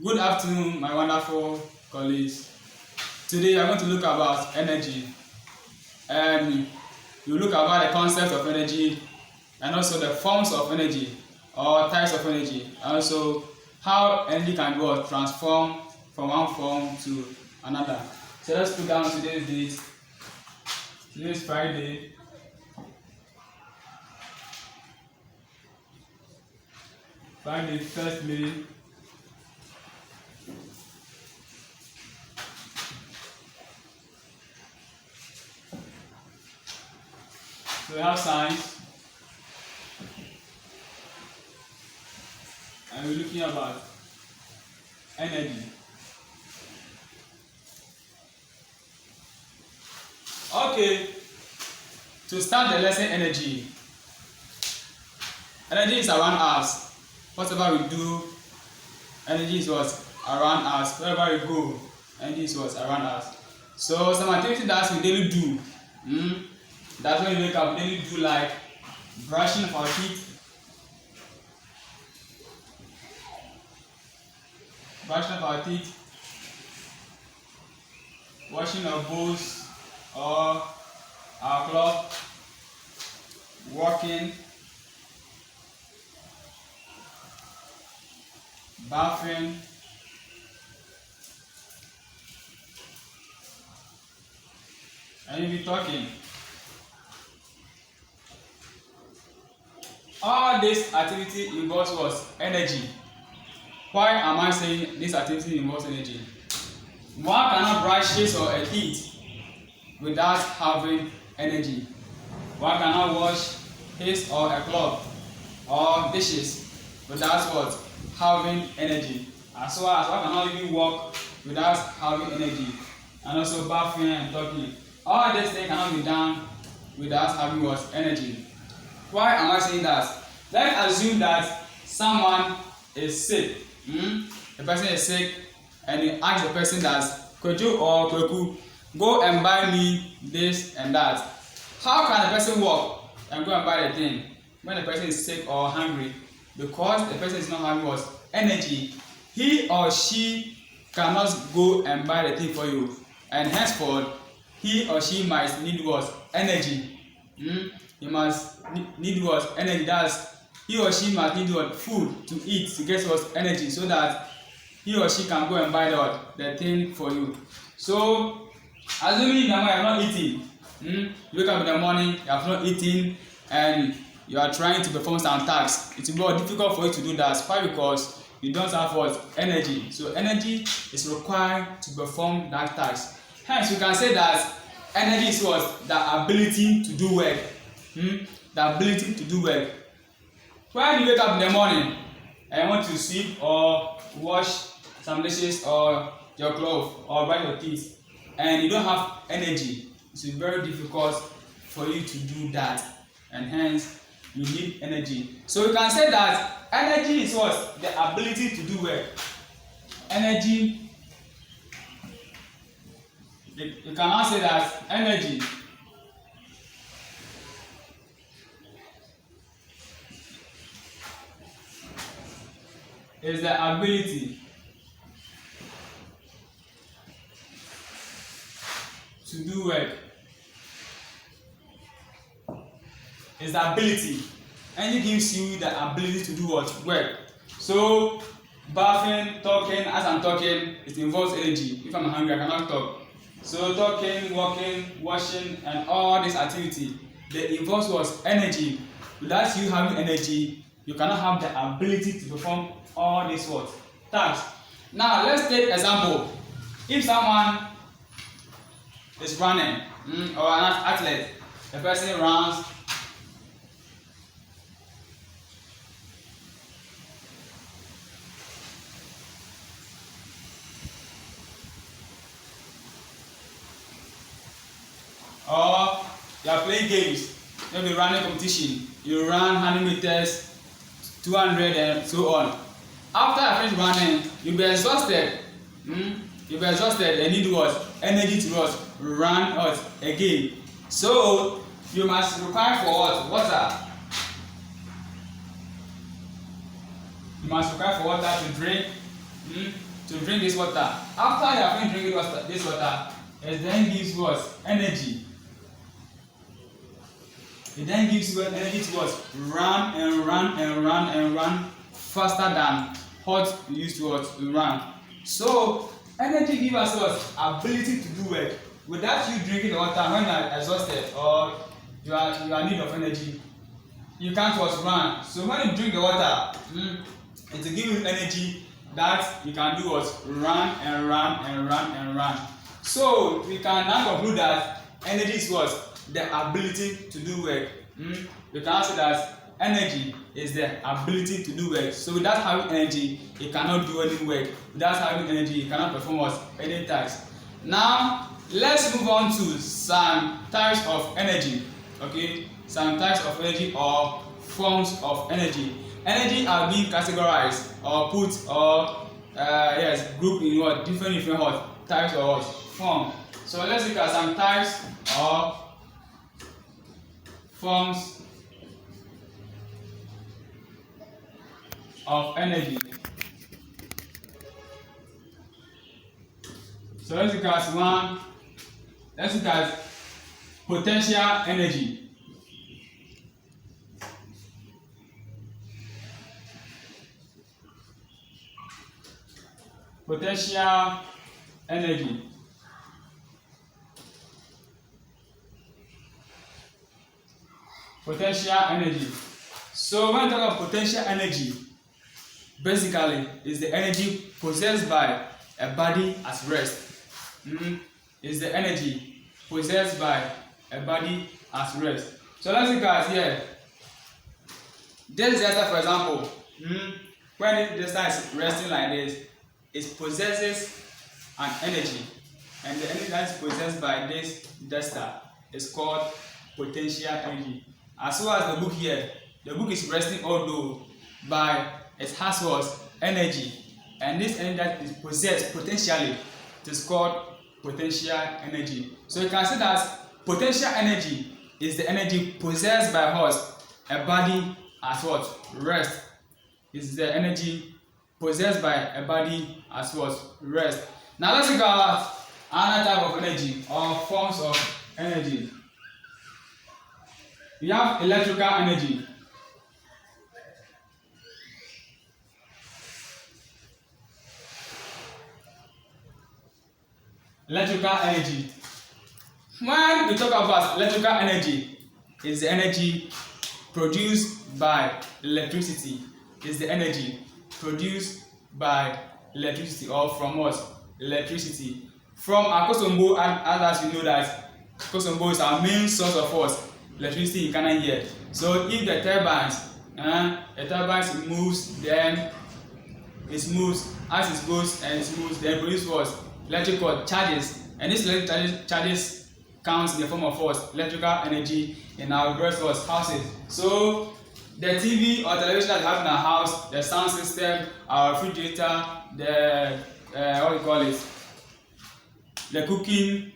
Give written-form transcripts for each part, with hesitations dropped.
Good afternoon, my wonderful colleagues. Today we are going to look about energy, and we look about the concept of energy and also the forms of energy or types of energy, and also how energy can be transformed from one form to another. So let's put down today's date. Today is Friday. Friday, 1st May. So we have science, and we're looking about energy. Okay, to start the lesson, energy is around us. Whatever we do, energy is what around us. Wherever we go, energy is what around us. So some activities that we daily do, that's when we wake up, daily do, like brushing of our teeth, washing our bowls or our cloth, walking, bathing, and you'll be talking. All this activity involves what? Energy. Why am I saying this activity involves energy? One cannot brush his or her teeth without having energy. One cannot wash his or her cloth or dishes without what? Having energy. As well as one cannot even walk without having energy. And also bathing and talking. All these things cannot be done without having what? Energy. Why am I saying that? Let's assume that someone is sick. The person is sick, and you ask the person that, Kojo or Kweku, go and buy me this and that. How can the person walk and go and buy the thing when the person is sick or hungry? Because the person is not having what? Energy. He or she cannot go and buy the thing for you, and henceforth he or she must need what? Energy. He must need what? Energy. That's he or she must need what? Food to eat to get what? Energy, so that he or she can go and buy the thing for you. So assuming you have not eaten, you wake up in the morning, you have not eaten, and you are trying to perform some tasks, it will be more difficult for you to do that. Why? Because you don't have what? Energy. So energy is required to perform that task. Hence we can say that energy is what? The ability to do work. The ability to do work. When you wake up in the morning and you want to sweep or wash some dishes or your clothes or brush your teeth, and you don't have energy, it's very difficult for you to do that, and hence you need energy. So we can say that energy is what? The ability to do work. Energy, you cannot say that energy is the ability to do work. It's the ability. Energy gives you the ability to do what? Work. So bathing, talking, as I'm talking, it involves energy. If I'm hungry, I cannot talk. So talking, walking, washing, and all this activity, they involves what? Energy. Without you having energy, you cannot have the ability to perform all this what? Tasks. Now let's take example. If someone is running, or an athlete, the person runs or you are playing games, maybe running competition, you run 100 meters, 200 and so on. After I finish running, you'll be exhausted. You'll be exhausted and need what? Energy to what? Run what? Again. So you must require for what? Water. You must require for water to drink. to drink this water. After you have been drinking this water, it then gives what? Energy. It then gives you energy to what? Run and run and run and run faster than what you used to what? To run. So energy gives us what? Ability to do work. Without you drinking the water when you are exhausted or you are in need of energy, you can't what? Run. So when you drink the water, it will give you energy that you can do what? Run and run and run and run. So we can now conclude that energy is what? The ability to do work. We can say that energy is the ability to do work. So without having energy, you cannot do any work. Without having energy, you cannot perform what? Any task. Now let's move on to some types of energy. Okay, some types of energy or forms of energy. Energy are being categorized or put or grouped in what? Different what? Types or what? Form. So let's look at some types or forms of energy. So let's look at one. Let's look at potential energy. Potential energy. Potential energy. So when we talk about potential energy, basically is the energy possessed by a body at rest. Is the energy possessed by a body at rest. So let's look at here. This data, for example, when the star is resting like this, it possesses an energy, and the energy that is possessed by this delta is called potential energy. As well as the book here, the book is resting although by it has what? Energy, and this energy that is possessed potentially, it is called potential energy. So you can say that potential energy is the energy possessed by us, a body at what? Rest. Is the energy possessed by a body as what? Rest. Now let's look at another type of energy or forms of energy. We have electrical energy. Electrical energy. When we talk about electrical energy, it's the energy produced by electricity. It's the energy produced by electricity or from what? Electricity. From AcCE, as we know that AcCE is our main source of what? Electricity in Ghana here. So if the turbines moves, then it moves as it goes and it moves, then produce what? Electrical charges, and this electrical charges counts in the form of what? Electrical energy in our various houses. So the TV or television that we have in our house, the sound system, our refrigerator, the the cooking,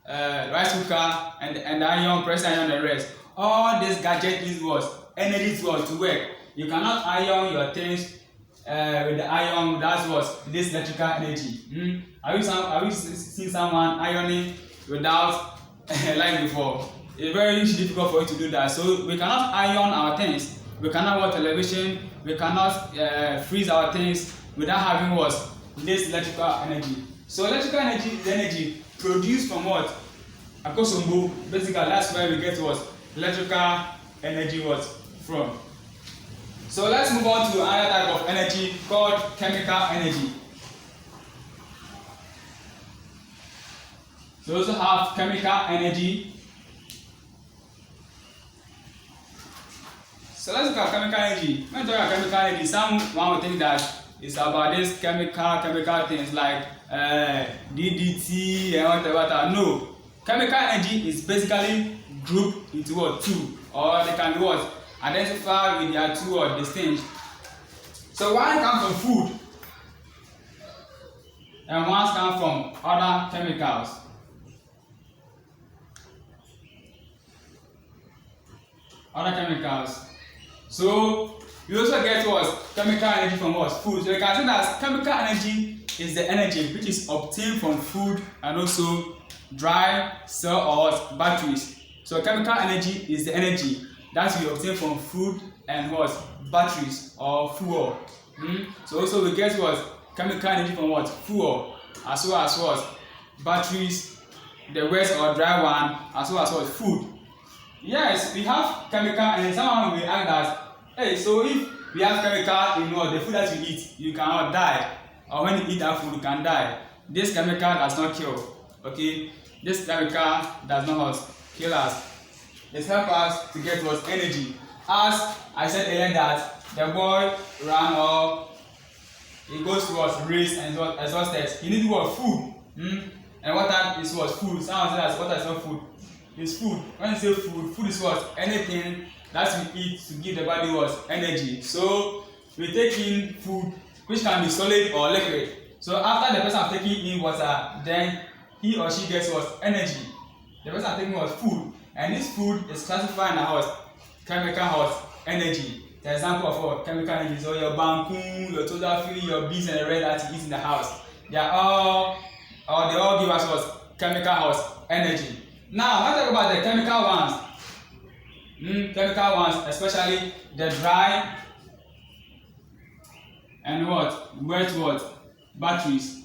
rice cooker, and the iron, press iron, and the rest. All these gadgets need what? Energy to work. You cannot iron your things with the iron. That's what? This electrical energy. Have you seen someone ironing without light before? It's very difficult for you to do that. So we cannot iron our things. We cannot watch television. We cannot freeze our things without having what? This electrical energy. So electrical energy is energy produced from what? AcCE. Basically, that's where we get what? Electrical energy what? From. So let's move on to another type of energy called chemical energy. So we also have chemical energy. So let's look at chemical energy. When we talk about chemical energy, someone would think that it's about this chemical things like DDT and whatever. No. Chemical energy is basically grouped into what? Two, or they can be what? Identified with their two or distinct. So one comes from food and one comes from other chemicals. Other chemicals. So We also get what? Chemical energy from what? Food. So you can say that chemical energy is the energy which is obtained from food and also dry cell or what? Batteries. So chemical energy is the energy that we obtain from food and what? Batteries or fuel. So also we get what? Chemical energy from what? Fuel, as well as what? Batteries, the wet or dry one, as well as what? Food. Yes, we have chemical, and someone will ask that, hey, so if we have chemical in what? The food that you eat, you cannot die, or when you eat that food, you can die. This chemical does not kill. Okay, this chemical does not kill us. It helps us to get what? Energy. As I said earlier that the boy ran or he goes to what? Race and what? Exhausted. He needs what? Food. And water is what? Food. Someone said that water is not food. It's food. When you say food, food is what? Anything that we eat to give the body what? Energy. So we take in food which can be solid or liquid. So after the person has taken in water, then he or she gets what? Energy. The person has taken what? Food. And this food is classified as what? Chemical what? Energy. The example of what? Chemical energy. So your bamboo, your total filling, your beans and the rest that you eat in the house. They all give us what? Chemical what? Energy. Now, let's talk about the chemical ones. Chemical ones, especially the dry and what? Wet what? Batteries.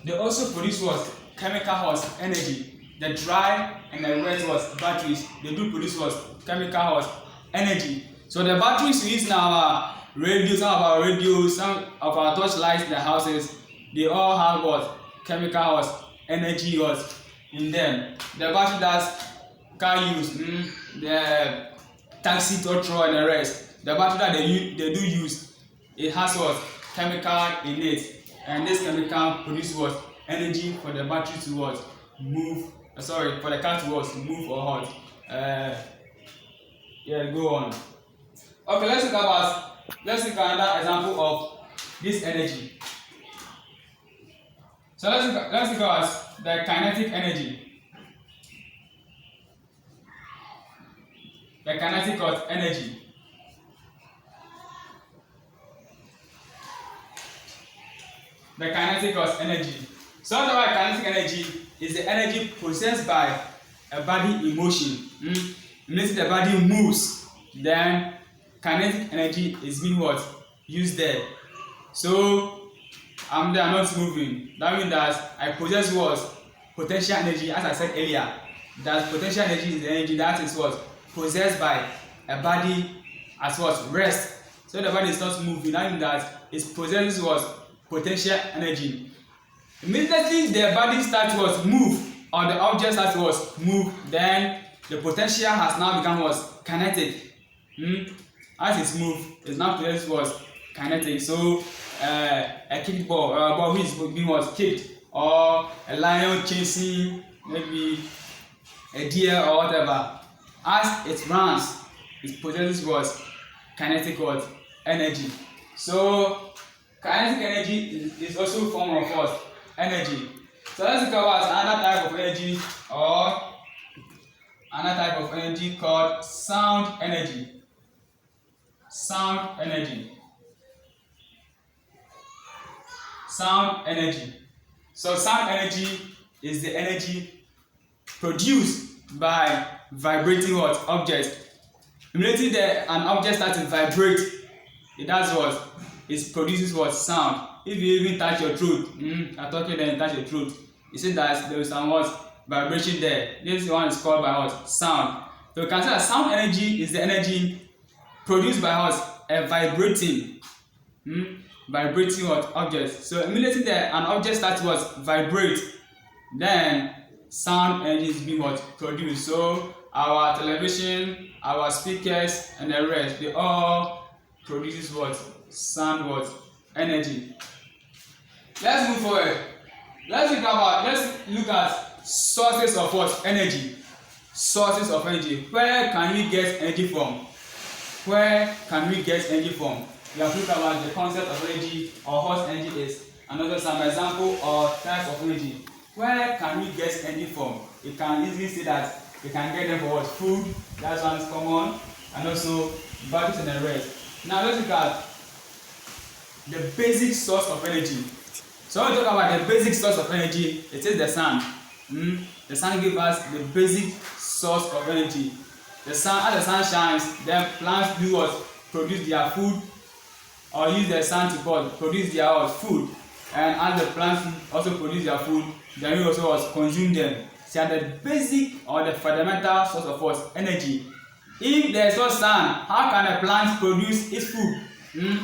They also produce what? Chemical what? Energy. The dry and the wet what? Batteries. They do produce what? Chemical what? Energy. So the batteries we use in our radio, some of our radios, some of our torch lights in the houses, they all have what? Chemical what? Energy what? In them. The battery that car use, the taxi, tow and the rest. The battery that they do use, it has what? Chemical in it. And this chemical produces what? Energy for the battery to what? Move. For the car to what? Move or what? Yeah, go on. Okay, let's look at another example of this energy. So let's look at the kinetic energy. The kinetic energy. The kinetic energy. So what about kinetic energy is the energy possessed by a body in motion. Means the body moves, then kinetic energy is being what? Used there. So they are not moving. That means that I possess what? Potential energy, as I said earlier. That potential energy is the energy that is what? Possessed by a body as what? Rest. So the body is not moving. That means that it possesses what? Potential energy. Immediately the body starts what? Move, or the object starts what? Move, then the potential has now become what? Kinetic. As it's moved, it's now possesses what? Kinetic. So a kicked ball, or a ball which is being what? Kicked, or a lion chasing maybe a deer or whatever. As it runs, it possesses what? Kinetic what? Energy. So kinetic energy is also a form of what? Energy. So let's look at another type of energy, or another type of energy called sound energy. Sound energy. Sound energy. So sound energy is the energy produced by vibrating what? Objects. Immediately an object starts to vibrate, it does what? It produces what? Sound. If you even touch your throat, I'm talking then you touch your throat, you see that there is some what? Vibration there. This one is called by what? Sound. So you can say that sound energy is the energy produced by what? A vibrating. Vibrating what? Object. So immediately an object starts what? Vibrate, then sound energy is being what? Produced. So our television, our speakers and the rest, they all produces what? Sound what? Energy. Let's move forward. Let's look at sources of what? Energy. Sources of energy. Where can we get energy from? Where can we get energy from? We have looked about the concept of energy, or what energy is, and also some example or types of energy. Where can we get energy from? You can easily say that we can get them for what? Food, that one is common, and also batteries and the rest. Now let's look at the basic source of energy. So when we talk about the basic source of energy, it is the sun. The sun gives us the basic source of energy. The sun, as the sun shines, then plants do what? Produce their food, or use the sun to produce their food. And as the plants also produce their food, then we also consume them. So the basic or the fundamental source of what? Energy. If there is no sun, how can a plant produce its food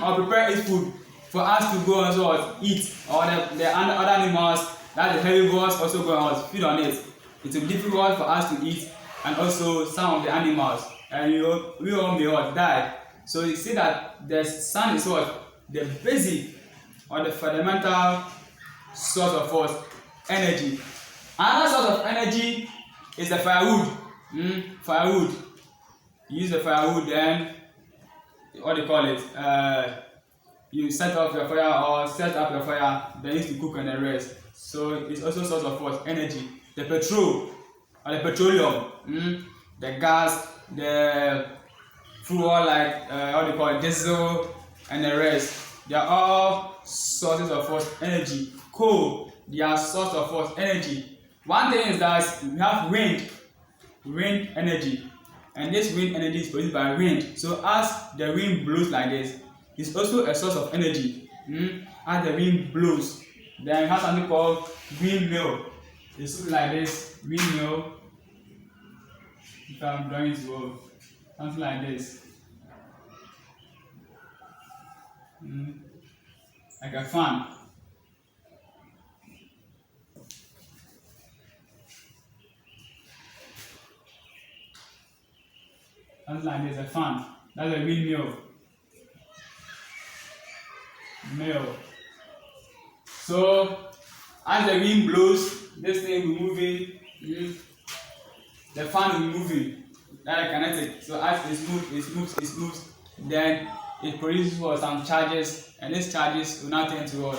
or prepare its food for us to go and so eat, or the other animals that the herbivores also go and feed on it? It will be difficult for us to eat, and also some of the animals, and we all may die. So you see that the sun is what? The basic or the fundamental source of what? Energy. Another source of energy is the firewood. Firewood. You use the firewood, then what do you call it? You set off your fire or set up your fire, then use to cook and the rest. So it's also a source of what? Energy. The petrol or the petroleum, the gas, the fuel like what do you call it? Diesel and the rest. They are all sources of what? Energy. Coal, they are source of what? Energy. One thing is that we have wind energy, and this wind energy is produced by wind. So as the wind blows like this, it's also a source of energy. As the wind blows, then we have something called windmill. It's something like this, windmill. If I'm drawing it well, something like this, like a fan. Something like this, a fan. That's a windmill. So as the wind blows, this thing will move in. The fan will move in. That is kinetic. So as it moves, then it produces some charges, and these charges will now turn to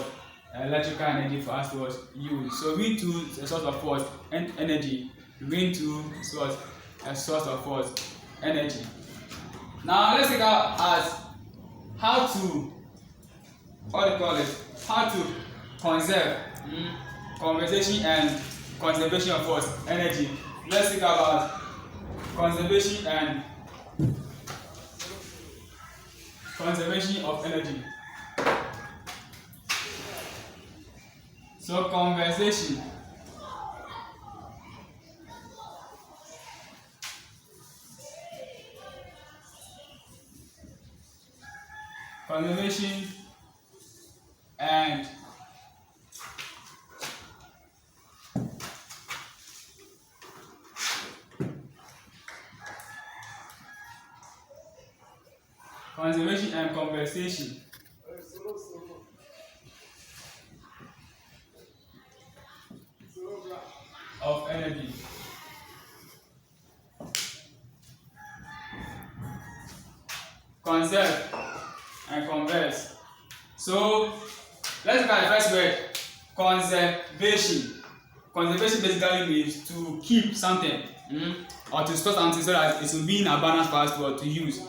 electrical energy for us to use. So wind too is a source of what? Energy. Wind too is a source of what? Energy. Now let's look at how to how to conserve conservation and conservation of what? Energy. Let's think about conservation and conservation of energy. So conservation and conversation of energy. Conserve and converse. So let's look at the first word, conservation. Conservation basically means to keep something or to store something so that it will be in abundance for us to use.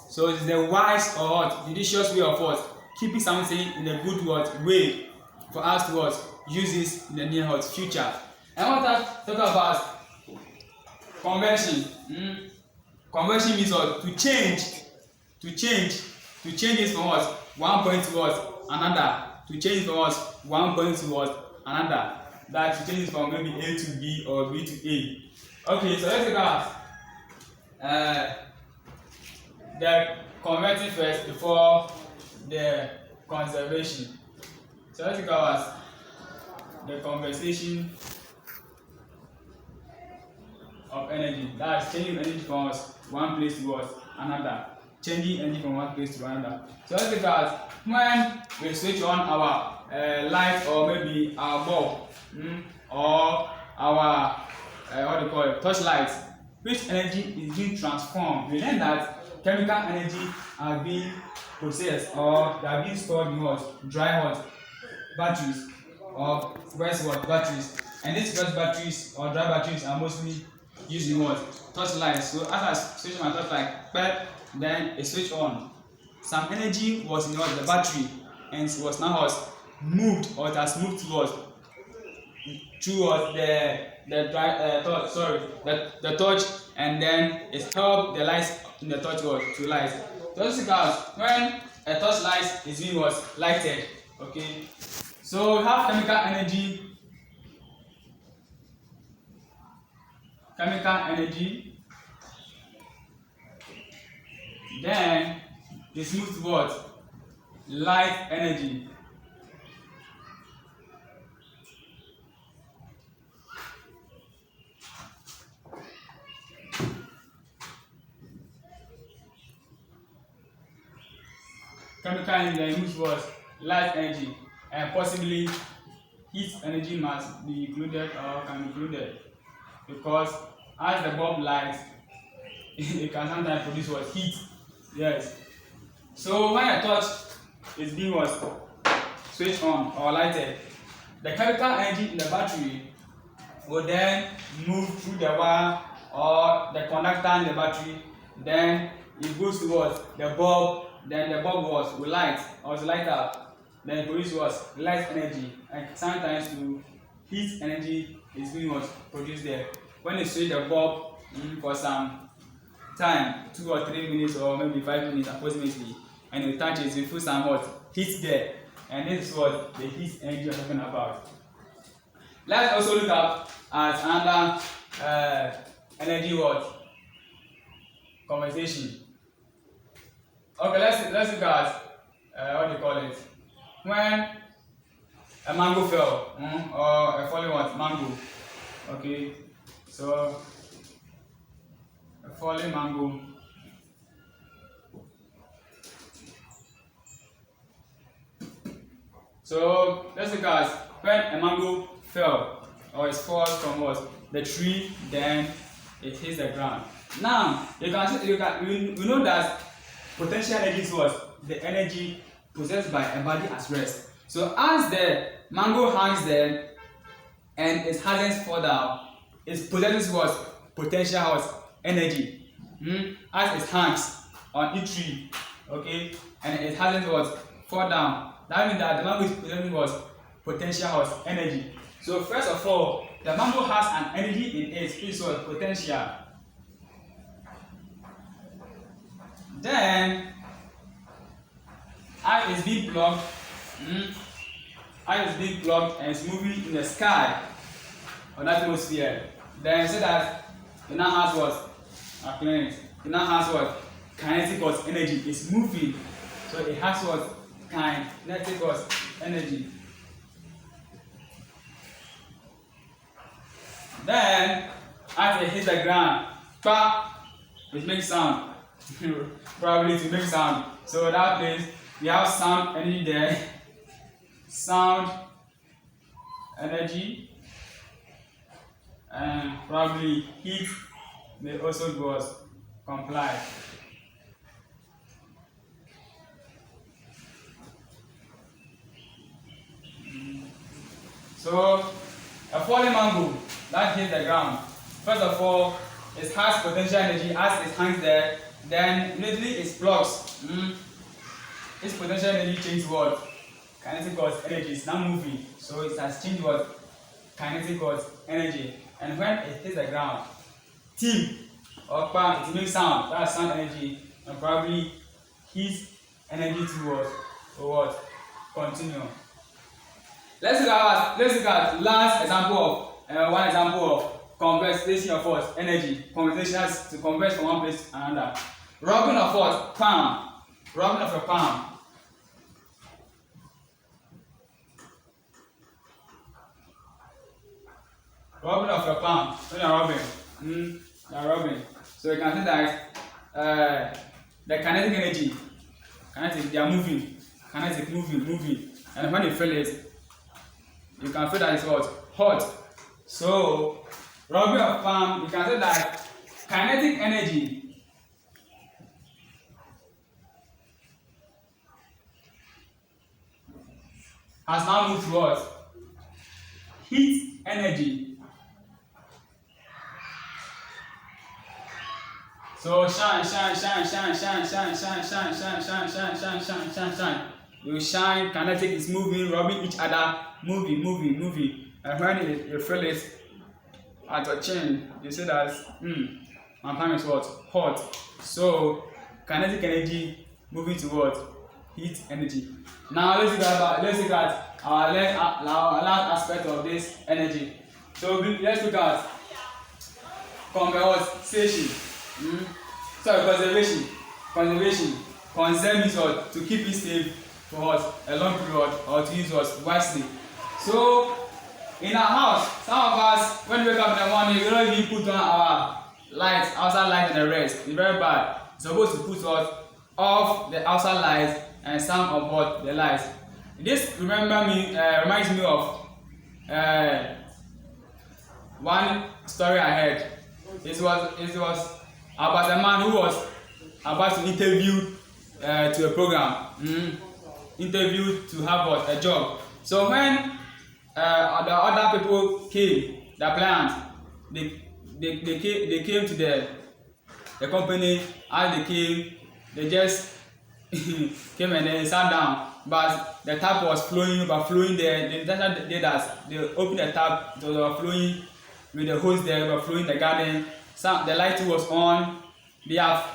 So it's the wise or judicious way of what? Keeping something in a good way for us to use this in the near future. And what I talk about conversion. Conversion means what? To change it from what? One point to what? Another. To change it from what? One point to what? Another. That to change it from maybe A to B or B to A. Okay, so let's look at the converting first before the conservation. So let's look at the conversation of energy. That's changing energy from one place to another. Changing energy from one place to another. So let's look at when we switch on our light or maybe our bulb or our what do you call it, torchlight, which energy is being transformed. We learn that chemical energy are being processed or they are being stored in dry batteries or wet batteries. And these wet batteries or dry batteries are mostly using what? Torchlight. So as I switch my torchlight, then it switch on. Some energy was in what? The battery, and it was now was moved, or it has moved towards the torch, and then it helped the lights in the torch to light. Just because when a torch light is being lighted, okay, so we have chemical energy, then it's moved to what? Light energy. Chemical energy moves towards light energy, and possibly heat energy must be included or can be included, because as the bulb lights, it can sometimes produce what? Heat. Yes. So when a torch is being switched on or lighted, the chemical energy in the battery will then move through the wire or the conductor in the battery, then it goes towards the bulb, then the bulb will light or to light up, then it produces light energy, and sometimes to heat energy is being produced there. When you switch the bulb for some time, 2 or 3 minutes or maybe 5 minutes approximately, and you touch it, you feel some heat there, and this is what the heat energy is talking about. Let's also look at another energy conversation. Okay, let's look at what do you call it? When a mango fell, or a falling mango. Okay, so a falling mango. So let's look at when a mango fell, or it falls from the tree, then it hits the ground. Now we know that potential energy is the energy possessed by a body at rest. So as the mango hangs there and it hasn't fall down, it possesses potential energy. As it hangs on each tree, okay, and it hasn't fall down, that means that the mango is possessing potential energy. So first of all, the mango has an energy in it, which is potential. Then as is being plugged, and it's moving in the sky or the atmosphere. Then say that it now has it now has kinetic energy. It's moving, so it has kinetic energy. Then as it hits the ground, it makes sound. Probably to make sound. So that means we have sound energy there. Sound energy, and probably heat may also comply. So a falling mango that hits the ground, first of all, it has potential energy. As it hangs there, then immediately it plugs. Its potential energy changes kinetic energy. Is now moving, so it has changed kinetic energy. And when it hits the ground, it makes sound. That's sound energy, and probably heat energy to continue. Let's look at last example of one example of conversion of energy. Conversations to convert from one place to another. Rubbing of palm. Rubbing of your palm. Rubbing of your palm. When you're rubbing, so you can see that the kinetic energy, they are moving, moving, and when you feel it, you can feel that it's hot. So rubbing of palm, you can say that kinetic energy has now moved towards heat energy. So shine, shine, shine, shine, shine, shine, shine, shine, shine, shine, shine, shine, shine, shine, shine. You shine, kinetic is moving, rubbing each other, moving. And when you feel it at your chin, you say that my palm is what? Hot. So kinetic energy moving to what? Heat energy. Now let's look at our last aspect of this energy. So let's look at conservation. Sorry, conservation. Conserve means what? To keep it safe for what? A long period, or to use what? Wisely. So in our house, some of us, when we wake up in the morning, we don't even put on our lights, outside lights, and the rest. It's very bad. You're supposed to put what? Off the outside lights and some of what? The lights. This reminds me of one story I heard. It was about a man who was about to interview to a program, interview to have what? A job. So when the other people came, the clients, they came to the company. As they came, they just came and then sat down. But the tap was flowing there. They did that. They opened the tap, so they were flowing with the hose there. They were flowing the garden. The light was on. They have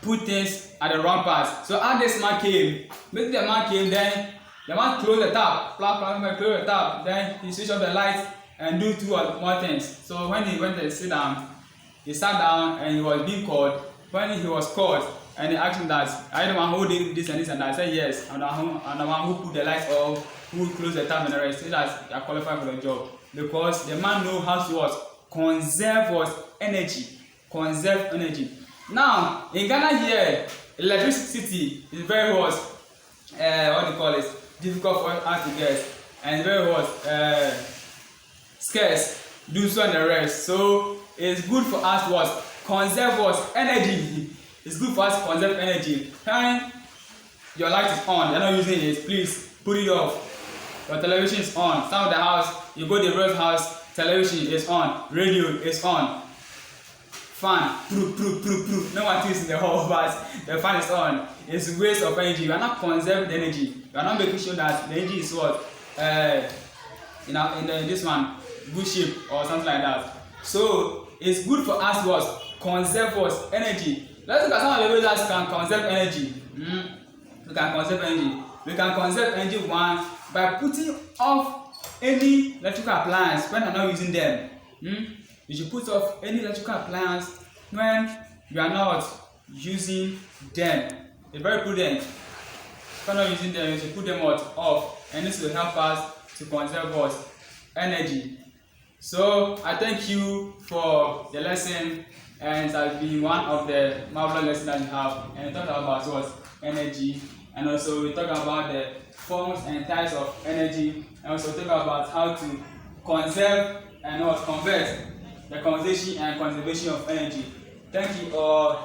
put things at the wrong part. So as this man came, then the man closed the tap, closed the tap. Then he switched off the light and do two or more things. So when he went to sit down, he sat down and he was being called. When he was called, and he asked him that, "Are you the one who did this and this and that?" I said, "Yes, I'm the one who put the lights off, who closed the tap and the rest." He said that I qualify for the job because the man knows how to what? Conserve energy. Conserve energy. Now in Ghana here, electricity is very what do you call it? Difficult for us to get, and very scarce. Do so and the rest. So it's good for us to conserve energy. It's good for us to conserve energy. When your light is on, you're not using it, please put it off. Your television is on. Some of the house, you go to the real house, television is on, radio is on, fan, no one is in the whole but the fan is on. It's a waste of energy. You are not conserving energy. You are not making sure that the energy is what in this one good shape or something like that. So it's good for us to conserve energy. Let's look at some of the ways that can conserve energy. We can conserve energy. We can conserve energy one by putting off any electrical appliance when you're not using them. You should put off any electrical appliance when you are not using them. It's very prudent. If you're not using them, you should put them off, and this will help us to conserve energy. So I thank you for the lesson, and it has been one of the marvelous lessons that we have. And we talk about energy, and also we talk about the forms and types of energy, and also talk about how to conserve and convert the conservation and conservation of energy. Thank you all.